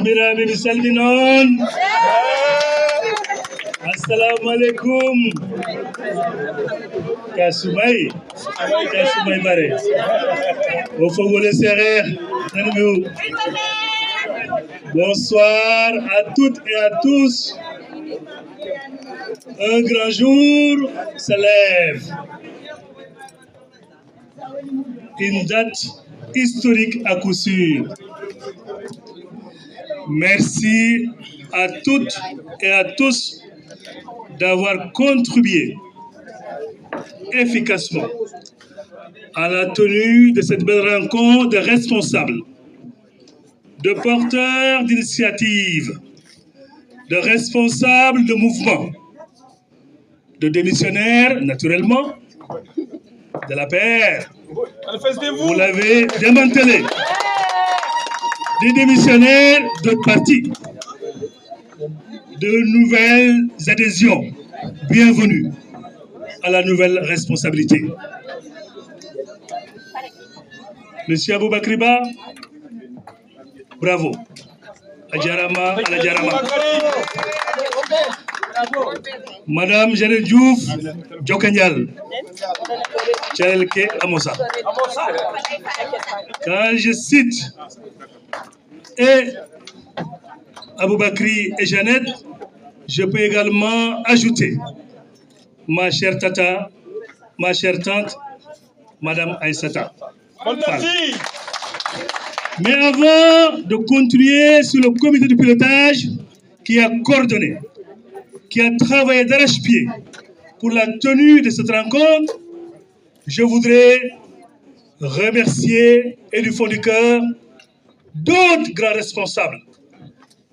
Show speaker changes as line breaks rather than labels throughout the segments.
Bandiraɓe mi salminon. Assalamu alaikum. Kasumay bare. Au Fogole Serer. Bonsoir à toutes et à tous. Un grand jour se lève. Une date historique à coup sûr. Merci à toutes et à tous d'avoir contribué efficacement à la tenue de cette belle rencontre de responsables, de porteurs d'initiatives, de responsables de mouvements, de démissionnaires, naturellement, de la PR. Vous l'avez démantelé. Des démissionnaires de partis, de nouvelles adhésions. Bienvenue à la nouvelle responsabilité. Monsieur Aboubakry Ba, bravo. Adjarama, Adjarama. Madame Janet Diouf, Djokanyal, Tchelke Amosa. Quand je cite Aboubakry et Jeannette, je peux également ajouter ma chère tata, ma chère tante, Madame Aïssata. Mais avant de continuer sur le comité de pilotage qui a coordonné, qui a travaillé d'arrache-pied pour la tenue de cette rencontre, je voudrais remercier, et du fond du cœur, d'autres grands responsables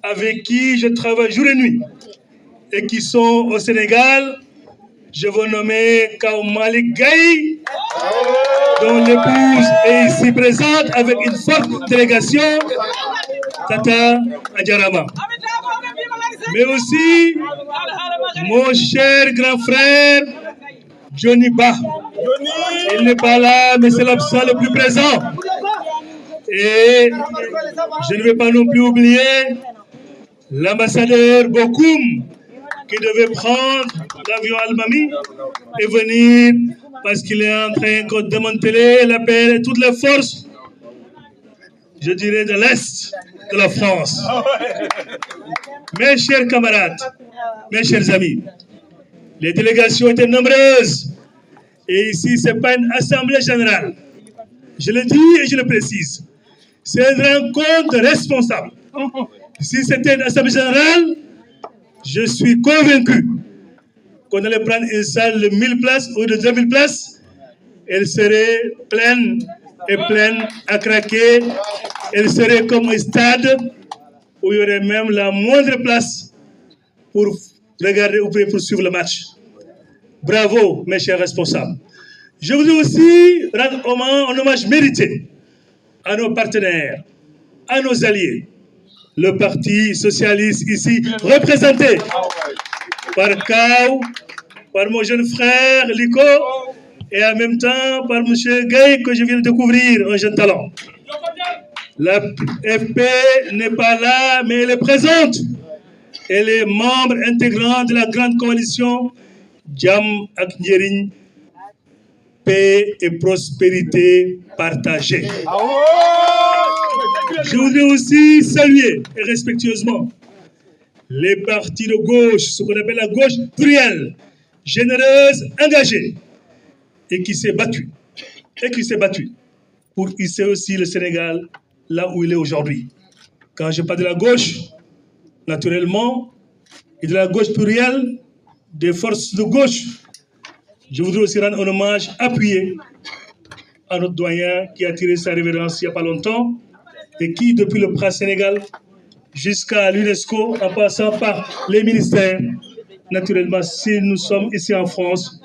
avec qui je travaille jour et nuit et qui sont au Sénégal. Je veux nommer Kao Malik Gaye, dont l'épouse est ici présente avec une forte délégation, Tata Adjarama. Mais aussi mon cher grand frère Johnny Ba. Il n'est pas là, mais c'est l'absent le plus présent. Et je ne vais pas non plus oublier l'ambassadeur Bokoum, qui devait prendre l'avion Almami et venir parce qu'il est en train de démanteler la paix et toutes les forces, je dirais, de l'Est de la France. Mes chers camarades, mes chers amis, les délégations étaient nombreuses et ici, ce n'est pas une assemblée générale. Je le dis et je le précise. C'est une rencontre responsable. Si c'était une assemblée générale, je suis convaincu qu'on allait prendre une salle de 1000 places ou de 2000 places. Elle serait pleine et pleine à craquer. Elle serait comme un stade où il y aurait même la moindre place pour regarder ou pour suivre le match. Bravo, mes chers responsables. Je voudrais aussi rendre un hommage mérité à nos partenaires, à nos alliés. Le Parti socialiste ici représenté par Kao, par mon jeune frère Liko et en même temps par M. Gaye que je viens de découvrir, un jeune talent. La FP n'est pas là, mais elle est présente. Elle est membre intégrant de la grande coalition Jam ak Njeriñ, paix et prospérité partagée. Je voudrais aussi saluer et respectueusement les partis de gauche, ce qu'on appelle la gauche plurielle, généreuse, engagée, et qui s'est battue pour hisser aussi le Sénégal là où il est aujourd'hui. Quand je parle de la gauche, naturellement, et de la gauche plurielle, des forces de gauche, je voudrais aussi rendre un hommage appuyé à notre doyen qui a tiré sa révérence il n'y a pas longtemps et qui, depuis le PRA Sénégal jusqu'à l'UNESCO, en passant par les ministères, naturellement, si nous sommes ici en France,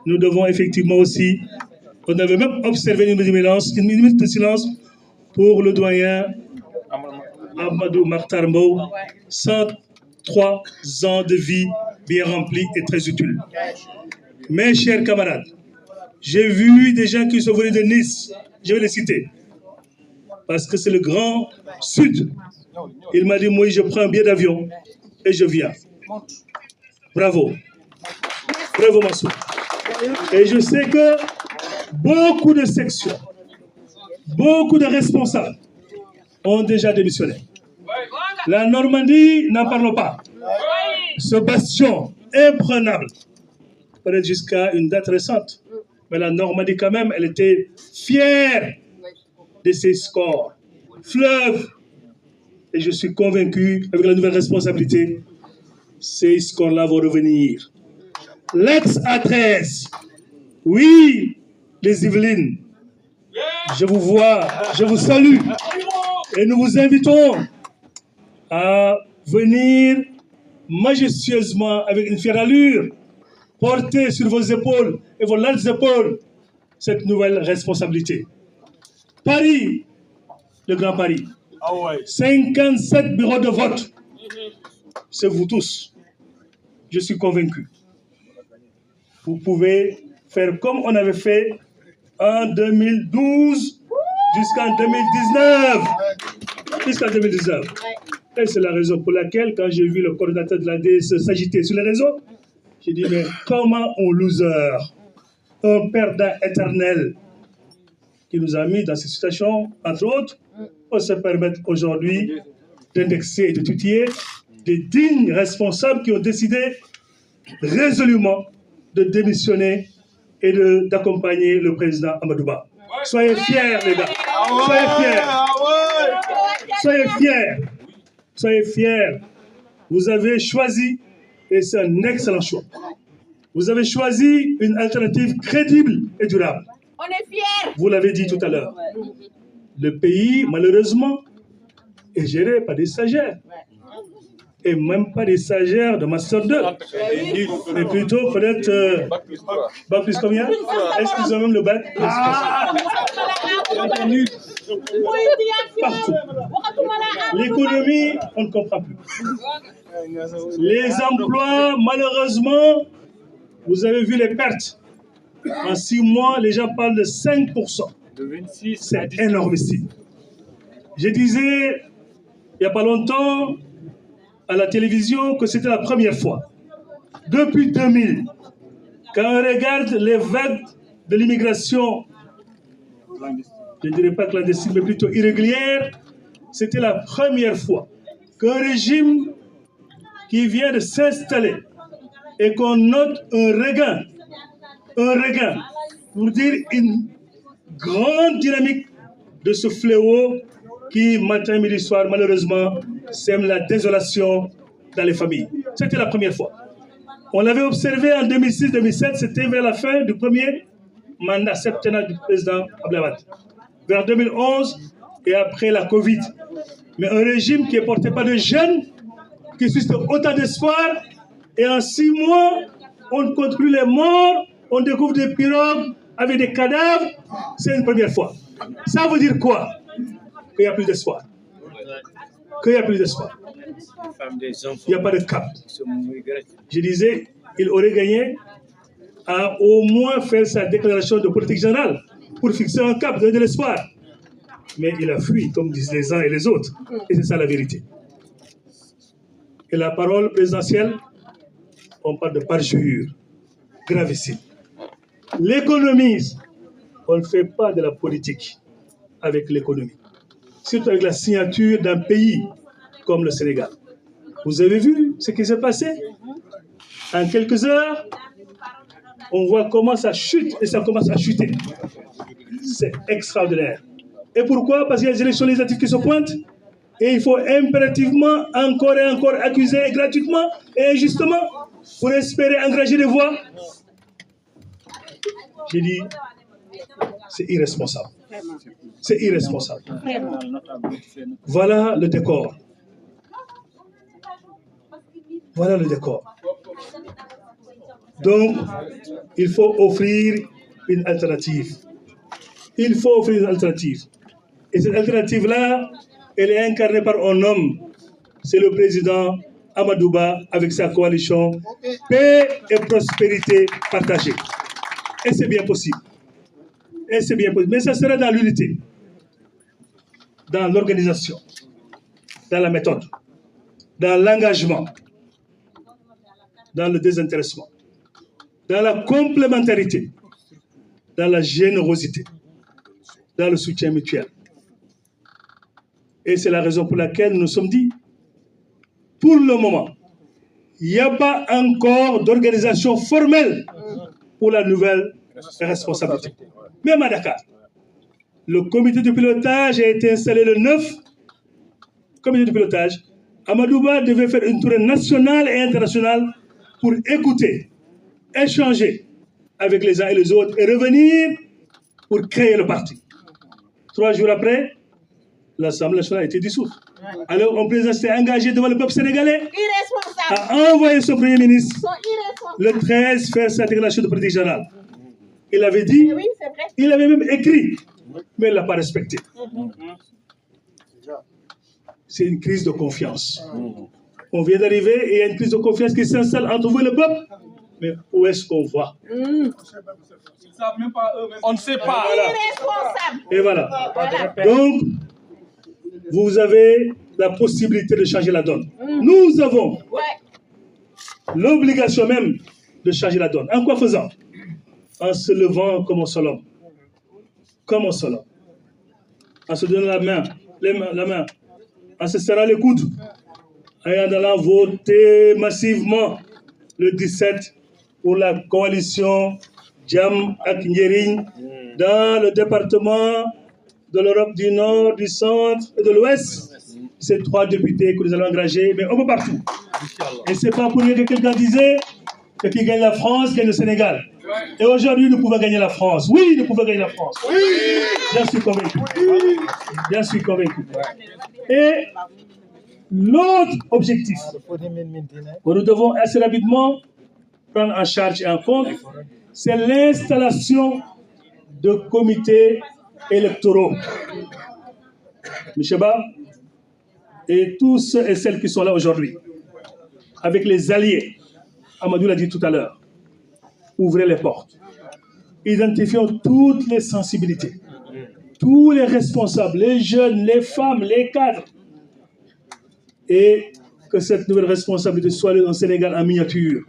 nous devons effectivement aussi, on avait même observé une minute de silence pour le doyen Amadou Makhtar Mbow, 103 ans de vie bien remplis et très utiles. Mes chers camarades, j'ai vu des gens qui sont venus de Nice, je vais les citer, parce que c'est le grand sud Il m'a dit, Moïse, je prends un billet d'avion et je viens. Bravo. Bravo, Massou. Et je sais que beaucoup de sections, beaucoup de responsables ont déjà démissionné. La Normandie, n'en parlons pas. Ce bastion imprenable, peut-être jusqu'à une date récente. Mais la Normandie, quand même, elle était fière de ses scores. Fleuve. Et je suis convaincu, avec la nouvelle responsabilité, ces scores-là vont revenir. L'ex-A13. Oui, les Yvelines. Je vous vois, je vous salue. Et nous vous invitons à venir majestueusement, avec une fière allure, porter sur vos épaules et vos larges épaules cette nouvelle responsabilité. Paris, le Grand Paris. 57 bureaux de vote. C'est vous tous. Je suis convaincu. Vous pouvez faire comme on avait fait en 2012 jusqu'en 2019. Jusqu'en 2019. Et c'est la raison pour laquelle, quand j'ai vu le coordinateur de l'ADS s'agiter sur les réseaux, j'ai dit, mais comment un loser, un perdant éternel, qui nous a mis dans cette situation, entre autres, peut se permettre aujourd'hui d'indexer et de tutiller des dignes responsables qui ont décidé résolument de démissionner et d'accompagner le président Amadou Ba. Soyez fiers, les gars. Soyez fiers. Soyez fiers. Soyez fiers. Vous avez choisi, et c'est un excellent choix, vous avez choisi une alternative crédible et durable.
On est fiers.
Vous l'avez dit tout à l'heure. Le pays, malheureusement, est géré par des stagiaires. Et même pas des stagiaires de Master 2. Mais plutôt peut-être Bac plus combien? Est-ce qu'ils ont même le bac? Partout. L'économie, on ne comprend plus. Les emplois, malheureusement, vous avez vu les pertes. En 6 mois, les gens parlent de 5%. C'est énormissime. Je disais, il n'y a pas longtemps, à la télévision, que c'était la première fois. Depuis 2000, quand on regarde les vagues de l'immigration, je ne dirais pas clandestine, mais plutôt irrégulière, c'était la première fois qu'un régime qui vient de s'installer et qu'on note un regain, pour dire une grande dynamique de ce fléau qui, matin, midi, soir, malheureusement, sème la désolation dans les familles. C'était la première fois. On l'avait observé en 2006-2007, c'était vers la fin du premier mandat septennal du président Abdelhamid. Vers 2011 et après la Covid. Mais un régime qui est porté par des jeunes, qui suscite autant d'espoir, et en 6 mois, on ne compte plus les morts, on découvre des pirogues avec des cadavres. C'est une première fois. Ça veut dire quoi? Qu'il n'y a plus d'espoir. Qu'il n'y a plus d'espoir. Il n'y a pas de cap. Je disais, il aurait gagné à au moins faire sa déclaration de politique générale pour fixer un cap, donner de l'espoir. Mais il a fui, comme disent les uns et les autres. Et c'est ça la vérité. Et la parole présidentielle, on parle de parjure gravissime. L'économie, on ne fait pas de la politique avec l'économie. Surtout avec la signature d'un pays comme le Sénégal. Vous avez vu ce qui s'est passé? En quelques heures, on voit comment ça chute et ça commence à chuter. C'est extraordinaire. Et pourquoi? Parce qu'il y a des élections législatives qui se pointent et il faut impérativement encore et encore accuser gratuitement et injustement pour espérer engager des voix. J'ai dit, c'est irresponsable. C'est irresponsable. Voilà le décor. Voilà le décor. Donc, il faut offrir une alternative. Il faut offrir une alternative. Et cette alternative-là, elle est incarnée par un homme. C'est le président Amadou Ba avec sa coalition Paix et Prospérité partagée. Et c'est bien possible. Et c'est bien possible. Mais ça sera dans l'unité, dans l'organisation. dans la méthode, dans l'engagement, dans le désintéressement, dans la complémentarité, dans la générosité, dans le soutien mutuel. Et c'est la raison pour laquelle nous nous sommes dit, pour le moment, il n'y a pas encore d'organisation formelle pour la nouvelle responsabilité. Même à Dakar, le comité de pilotage a été installé le 9. Comité de pilotage, Amadouba devait faire une tournée nationale et internationale pour écouter, échanger avec les uns et les autres et revenir pour créer le parti. 3 jours après, l'Assemblée nationale a été dissoute. Alors, mon président s'est engagé devant le peuple sénégalais à envoyer son Premier ministre le 13 faire sa déclaration de politique générale. Il avait dit, il avait même écrit, mais il ne l'a pas respecté. C'est une crise de confiance. On vient d'arriver et il y a une crise de confiance qui s'installe entre vous et le peuple. Mais où est-ce qu'on va?
On ne sait pas.
Et voilà. Donc, vous avez la possibilité de changer la donne. Nous avons l'obligation même de changer la donne. En quoi faisant? En se levant comme un seul homme. Comme un seul homme. En se donnant la main, en se serrant les coudes, et en allant voter massivement le 17 pour la coalition Jam Aknyering dans le département de l'Europe du Nord, du Centre et de l'Ouest. Ces 3 députés que nous allons engager, mais un peu partout. Et ce n'est pas pour rien que quelqu'un disait que qui gagne la France gagne le Sénégal. Et aujourd'hui, nous pouvons gagner la France. Oui, nous pouvons gagner la France. Oui. J'en suis convaincu. J'en suis convaincu. Et l'autre objectif que nous devons assez rapidement prendre en charge et en compte, c'est l'installation de comités électoraux. M. Ba et tous ceux et celles qui sont là aujourd'hui, avec les alliés, Amadou l'a dit tout à l'heure, ouvrez les portes. Identifions toutes les sensibilités, tous les responsables, les jeunes, les femmes, les cadres, et que cette nouvelle responsabilité soit le Sénégal en miniature.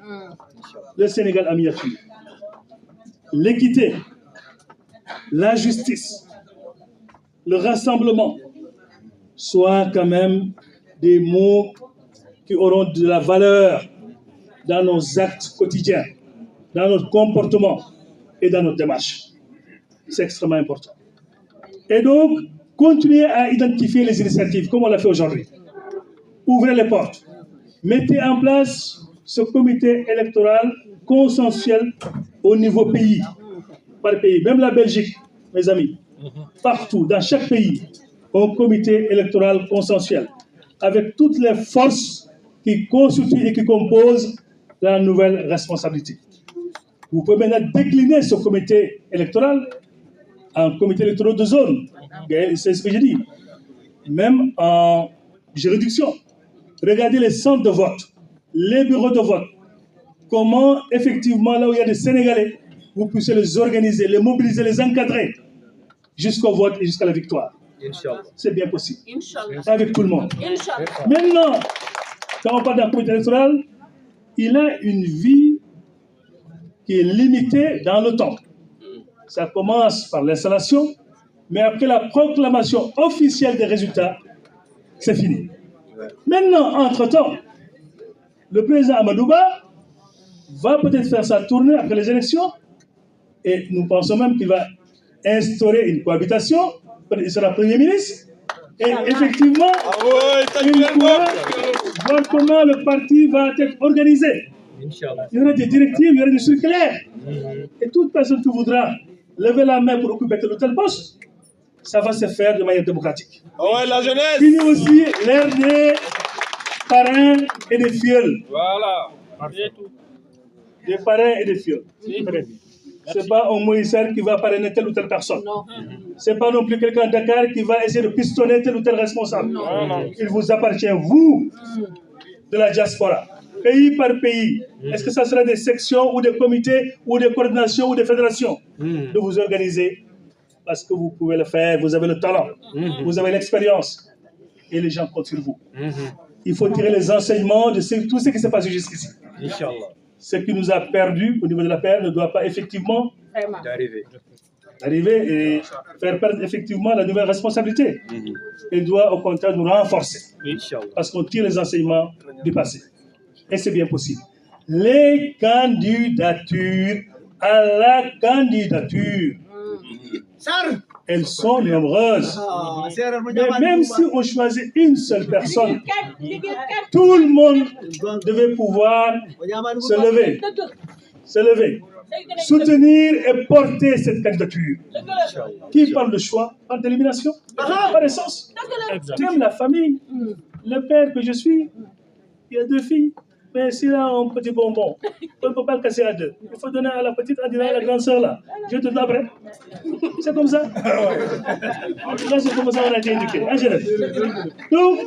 Le Sénégal en miniature. L'équité, la justice, le rassemblement soient quand même des mots qui auront de la valeur dans nos actes quotidiens, dans notre comportement et dans notre démarche. C'est extrêmement important. Et donc, continuez à identifier les initiatives comme on l'a fait aujourd'hui. Ouvrez les portes. Mettez en place ce comité électoral consensuel au niveau pays, par pays. Même la Belgique, mes amis, partout, dans chaque pays, un comité électoral consensuel, avec toutes les forces qui constituent et qui composent la nouvelle responsabilité. Vous pouvez maintenant décliner ce comité électoral en comité électoral de zone. C'est ce que j'ai dit. Même en juridiction. Regardez les centres de vote, les bureaux de vote. Comment, effectivement, là où il y a des Sénégalais, vous puissiez les organiser, les mobiliser, les encadrer jusqu'au vote et jusqu'à la victoire. C'est bien possible. Avec tout le monde. Maintenant, quand on parle d'un comité électoral, il a une vie qui est limitée dans le temps. Ça commence par l'installation, mais après la proclamation officielle des résultats, c'est fini. Maintenant, entre-temps, le président Amadouba va peut-être faire sa tournée après les élections et nous pensons même qu'il va instaurer une cohabitation, il sera Premier ministre et effectivement, il pourra voir comment le parti va être organisé. Il y aura des directives, il y aura des circulaires. Et toute personne qui voudra lever la main pour occuper tel ou tel poste, ça va se faire de manière démocratique.
La jeunesse.
Fini aussi l'ère des parrains et des fioles.
Voilà.
Des parrains et des fioles. Ce n'est pas un Moïse qui va parrainer telle ou telle personne. Ce n'est pas non plus quelqu'un de Dakar qui va essayer de pistonner tel ou tel responsable. Il vous appartient, vous, de la diaspora, pays par pays. Est-ce que ça sera des sections ou des comités ou des coordinations ou des fédérations de vous organiser? Parce que vous pouvez le faire, vous avez le talent, vous avez l'expérience. et les gens comptent sur vous. Il faut tirer les enseignements de tout ce qui s'est passé jusqu'ici. Ce qui nous a perdu au niveau de la paix ne doit pas effectivement arriver et faire perdre effectivement la nouvelle responsabilité. Il doit au contraire nous renforcer parce qu'on tire les enseignements du passé. Et c'est bien possible. Les candidatures à la candidature, elles sont nombreuses. Mais même si on choisit une seule personne, tout le monde devait pouvoir se lever, soutenir et porter cette candidature. Qui parle de choix parle d'élimination, par essence. Même la famille, le père que je suis, il y a 2 filles. Mais s'il a un petit bonbon, on ne peut pas le casser à 2. Il faut donner à la petite, en disant à la grande sœur là. Je te donne après. C'est comme ça. Là, c'est comme ça qu'on a été éduqué. Donc,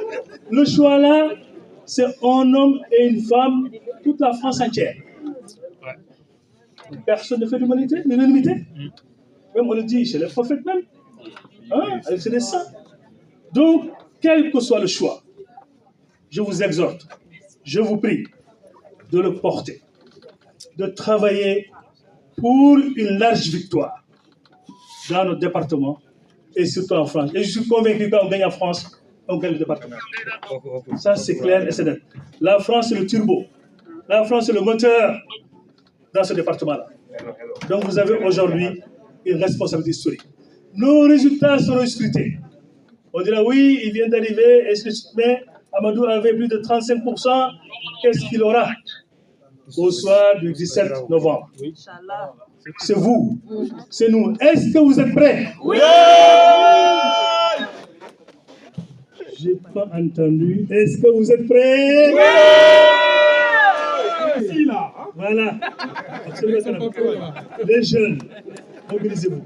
le choix là, c'est un homme et une femme, toute la France entière. Personne ne fait l'unanimité. Même on le dit chez les prophètes même. Avec ses saints. Donc, quel que soit le choix, je vous exhorte, je vous prie de le porter, de travailler pour une large victoire dans notre département et surtout en France. Et je suis convaincu que quand on gagne en France, on gagne le département. Ça, c'est clair et c'est net. La France, c'est le turbo. La France, c'est le moteur dans ce département-là. Donc, vous avez aujourd'hui une responsabilité historique. Nos résultats seront scrutés. On dira oui, il vient d'arriver, mais Amadou avait plus de 35%. Qu'est-ce qu'il aura au soir du 17 novembre? C'est vous, c'est nous. Est-ce que vous êtes prêts? Oui! Je n'ai pas entendu. Est-ce que vous êtes prêts? Oui! Voilà. Les jeunes, mobilisez-vous.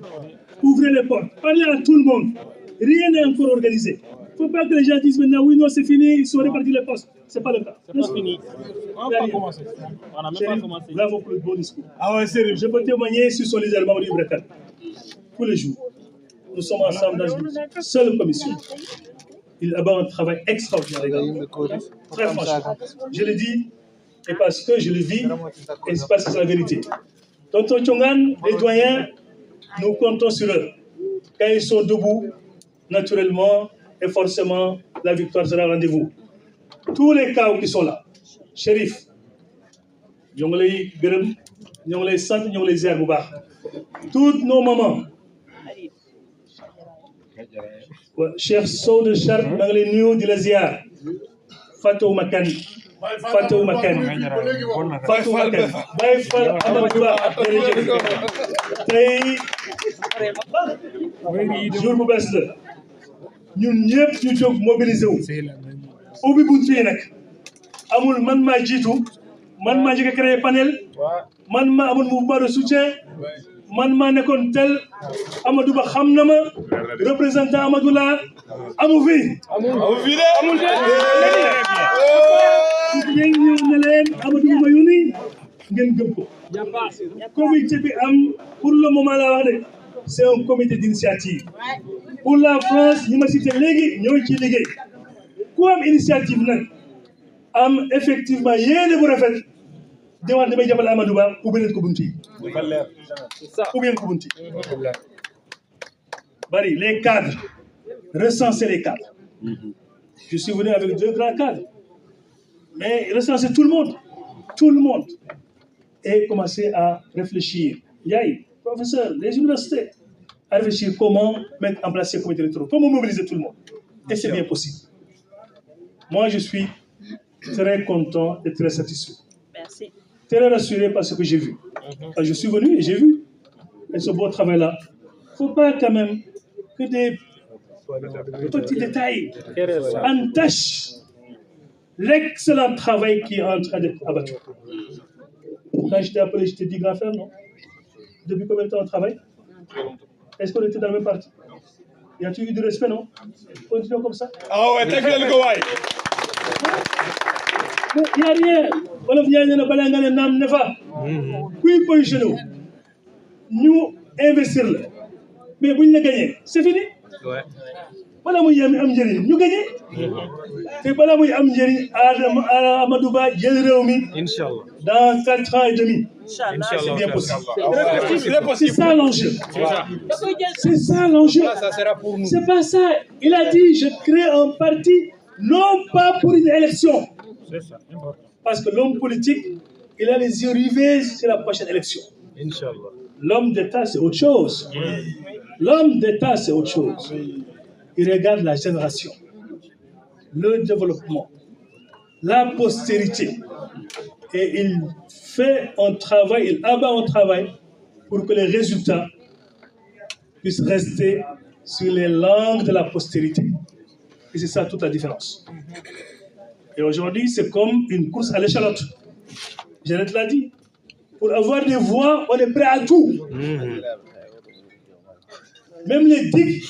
Ouvrez les portes. Parlez à tout le monde. Rien n'est encore organisé. Il ne faut pas que les gens disent maintenant, oui, non, c'est fini, ils sont répartis les postes. Ce n'est pas le cas.
C'est pas fini. On n'a pas commencé. On n'a même pas commencé.
Bravo pour le bon discours. Ah ouais, sérieux. Je peux témoigner sur son leader, Mamadou Ibrekan. Tous les jours. Nous sommes ensemble dans une seule commission. Il a un travail extraordinaire. Très franchement. Je le dis, et parce que je le vis, et c'est parce que c'est la vérité. Tonton Tchongan, les doyens, nous comptons sur eux. Quand ils sont debout, naturellement et forcément, la victoire sera rendez-vous. Tous les cas qui sont là, Chérif, nous les gërëm, nous les sant, nous les ziar bu baax. Toutes nos mamans, Cheikh Sow de Charles, maa ngi lay nuyu di la ziar. Fatou Makan, Fatou Makan, Baye Fall Amadou Ba tey jour bu bees la. ñun ñëpp ñu jóg mobiliser wu ubbi bunt fii nag amul man maa jiitu man maa njëkk a créé panel man maa amul mouvement de soutien man maa nekkoon tel Amadou Ba xam na ma représentant Amadou la amu fi amul de ñëw ne leen Amadou ma yónni ngeen gëm ko comité bi am pour le moment la wax de c'est un comité d'initiative. Pour la France, nous cité légui ñoy ci liggéey. Ku am initiative nak am effectivement yéene bu rafet di wax damay jàppale Amadou Ba ubbi leen ko bunti. Ubbi leen ko bunti. Bari les cadres, recenser les cadres. Je suis venu avec 2 grands cadres. Mais recenser tout le monde. Et commencer à réfléchir. Yaay, professeur, les universités, à réfléchir comment mettre en place ces comités électoraux, comment mobiliser tout le monde. Et c'est bien possible. Moi, je suis très content et très satisfait.
Merci.
Très rassuré par ce que j'ai vu. Je suis venu et j'ai vu. Et ce beau travail-là, il ne faut pas quand même que des petits détails entachent l'excellent travail qui est en train d'être abattu. Quand je t'ai appelé, je t'ai dit grand frère, non? Depuis combien de temps on travaille? Est-ce qu'on était dans le même parti? Y a-t-il eu du respect, non? Continuons comme ça.
Ah ouais, t'inquiète le Kowaï.
Il n'y a rien. Wolof Ndiaye nee na balaa nga ne naam ne fa. Kuy positionné wu ñu investir la mais buñ la gagné c'est fini. bala muy am njëriñ ñu gagné te bala muy am njëriñ Amadou Ba jël réew mi dans 4 ans et demi. C'est bien possible. C'est ça l'enjeu. C'est ça l'enjeu. C'est pas ça. Il a dit je crée un parti non pas pour une élection. Parce que l'homme politique, il a les yeux rivés sur la prochaine élection. L'homme d'État, c'est autre chose. L'homme d'État, c'est autre chose. Il regarde la génération, le développement, la postérité. Et il fait un travail, il abat un travail pour que les résultats puissent rester sur les langues de la postérité. Et c'est ça toute la différence. Et aujourd'hui, c'est comme une course à l'échalote. Jeannette l'a dit. Pour avoir des voix, on est prêt à tout. Même les digues,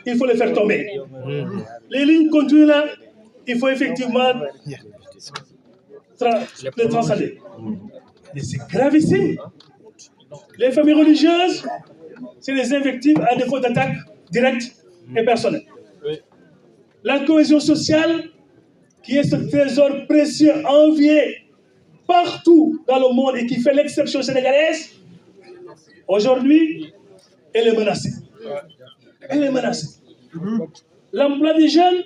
il faut les faire tomber. Les lignes continues là, il faut effectivement les transcender. Mais c'est gravissime. Les familles religieuses, c'est des invectives à défaut d'attaque directe et personnelle. La cohésion sociale, qui est ce trésor précieux envié partout dans le monde et qui fait l'exception sénégalaise, aujourd'hui, elle est menacée. Elle est menacée. L'emploi des jeunes,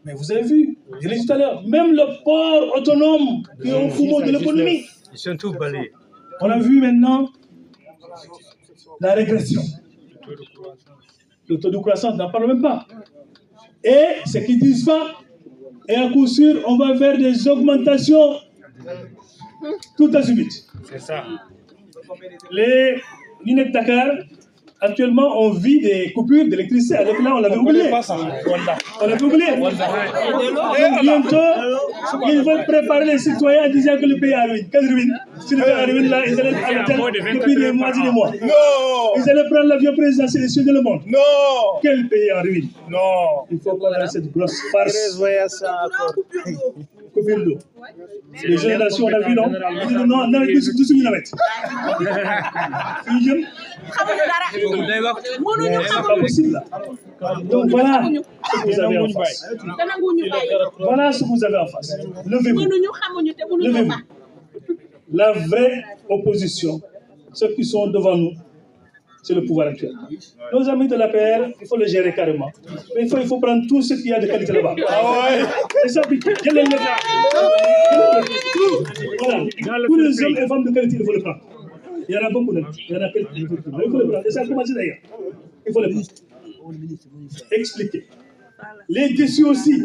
mais vous avez vu, je l'ai dit tout à l'heure, même le port autonome qui est au poumon de l'économie.
Ils sont tous balayés.
On a vu maintenant la régression. Le taux de croissance, n'en parle même pas. Et ce qu'ils disent pas, et à coup sûr, on va vers des augmentations tout azimut.
C'est ça.
Les lignes de Dakar, actuellement, on vit des coupures d'électricité. Alors que là, on l'avait oublié. On l'avait oublié. Et bientôt, ils veulent préparer les citoyens en disant que le pays est à ruine. Quelle ruine? Si le pays est à ruine, là, ils allaient à l'hôtel depuis des mois et des mois.
Non.
Ils allaient prendre l'avion présidentiel et suivre le monde.
Non.
Quel pays en ruine?
Non.
Il faut pas cette grosse farce. Coupure d'eau. Les générations, on a vu, non? Ils disent non, non, ils sont tous une navette. C'est pas possible là. Donc voilà ce que vous avez en face. Voilà ce que vous avez en face. Levez-vous. Levez-vous. La vraie opposition, ceux qui sont devant nous, c'est le pouvoir actuel. Nos amis de l'APR, il faut le gérer carrément. Mais il faut prendre tout ce qu'il y a de qualité là-bas. Et ça, voilà. Tous les hommes et femmes de qualité, il faut les prendre. Il y en a beaucoup là. Il y en a quelques. Il faut les prendre. Et ça a commencé d'ailleurs. Il faut les prendre. Expliquer. Les tissus aussi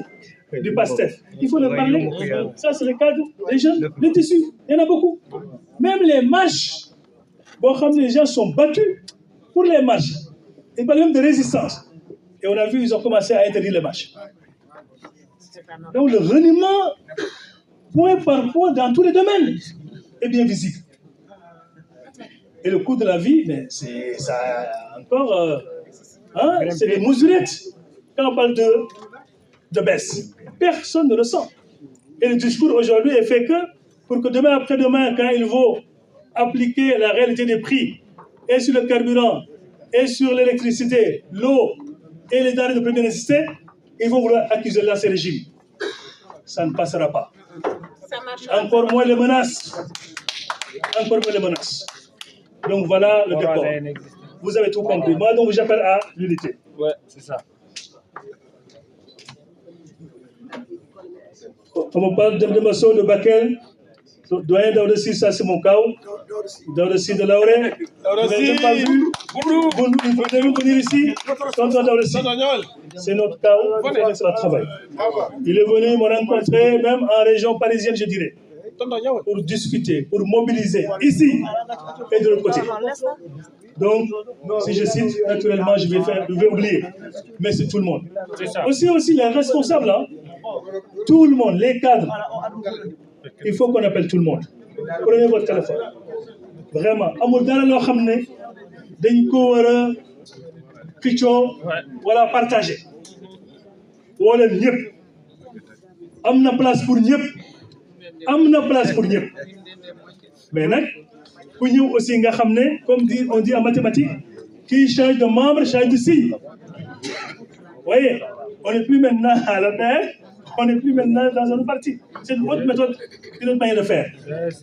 du PASTEF. Il faut leur parler. Ça, c'est le cadre des jeunes. Les tissus, il y en a beaucoup. Même les marches. Bon, comme les gens sont battus pour les marches. Ils parlent même de résistance. Et on a vu, ils ont commencé à interdire les marches. Donc le reniement, point par point, dans tous les domaines, est bien visible. Et le coût de la vie, mais c'est ça encore, c'est des mesurettes. Quand on parle de baisse, personne ne le sent. Et le discours aujourd'hui est fait que, pour que demain après-demain, quand il faut appliquer la réalité des prix, et sur le carburant, et sur l'électricité, l'eau, et les denrées de première nécessité, ils vont vouloir accuser l'ancien régime. Ça ne passera pas. Encore moins les menaces. Encore moins les menaces. Donc voilà le décor. Vous avez tout compris. Moi, donc, j'appelle à l'unité.
Ouais, c'est ça.
Comme on parle d'Emdemasso, de Bakel, doyen Daoudessi, ça c'est mon cas. Daoudessi de Lauré. Vous n'avez même pas vu. Vous devez venir ici. Tonton Daoudessi. C'est notre cas. C'est notre travail. Il est venu me rencontrer, même en région parisienne, je dirais, pour discuter, pour mobiliser, ici et de l'autre côté. Donc, si je cite, naturellement, je vais oublier. Mais c'est tout le monde. Aussi les responsables, hein, tout le monde, les cadres. Il faut qu'on appelle tout le monde. Prenez votre téléphone. Vraiment. Amul dara lo xamné dañ ko wara xiccio wala partager. Wala ñepp. Amna place pour ñepp. Amna place pour ñepp. Mais nak ku ñew aussi nga xamné comme on dit en mathématiques, qui change de membre change de signe. voyez, on n'est plus maintenant à la paix, on n'est plus maintenant dans un parti. C'est une autre méthode, une autre manière de faire.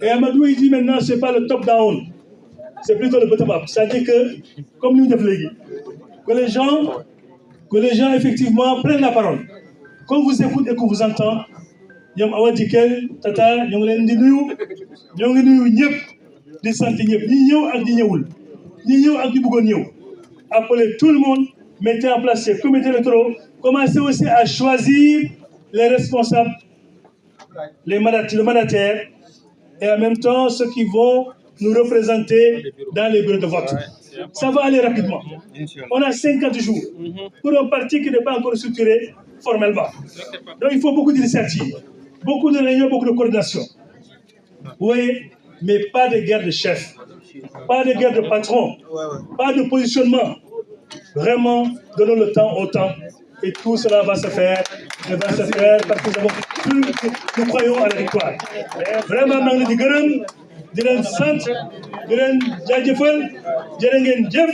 Et Amadou, il dit maintenant, ce n'est pas le top-down, c'est plutôt le bottom-up. C'est-à-dire que, comme nous devons le dire, que les gens effectivement prennent la parole. Qu'on vous écoute et qu'on vous entend, ñoom Awa Dikel Tata ñoo ngi leen di nuyu ñëpp di sant ñëpp ñi ñëw ak ñi ñëwul ñi ñëw ak ñi bëggoon ñëw. Appelez tout le monde, mettez en place ces comités électoraux, commencez aussi à choisir les responsables, le mandataire, et en même temps ceux qui vont nous représenter dans les bureaux de vote. Ça va aller rapidement. On a 50 jours pour un parti qui n'est pas encore structuré formellement. Donc il faut beaucoup d'initiatives, beaucoup de réunions, beaucoup de coordination. Oui, mais pas de guerre de chef, pas de guerre de patron, pas de positionnement. Vraiment, donnons le temps au temps et tout cela va se faire. Et va se faire parce que nous croyons à la victoire. Vraiment, maa ngi leen di gërëm di leen sant di leen jaajëfal jërë ngeen jëf.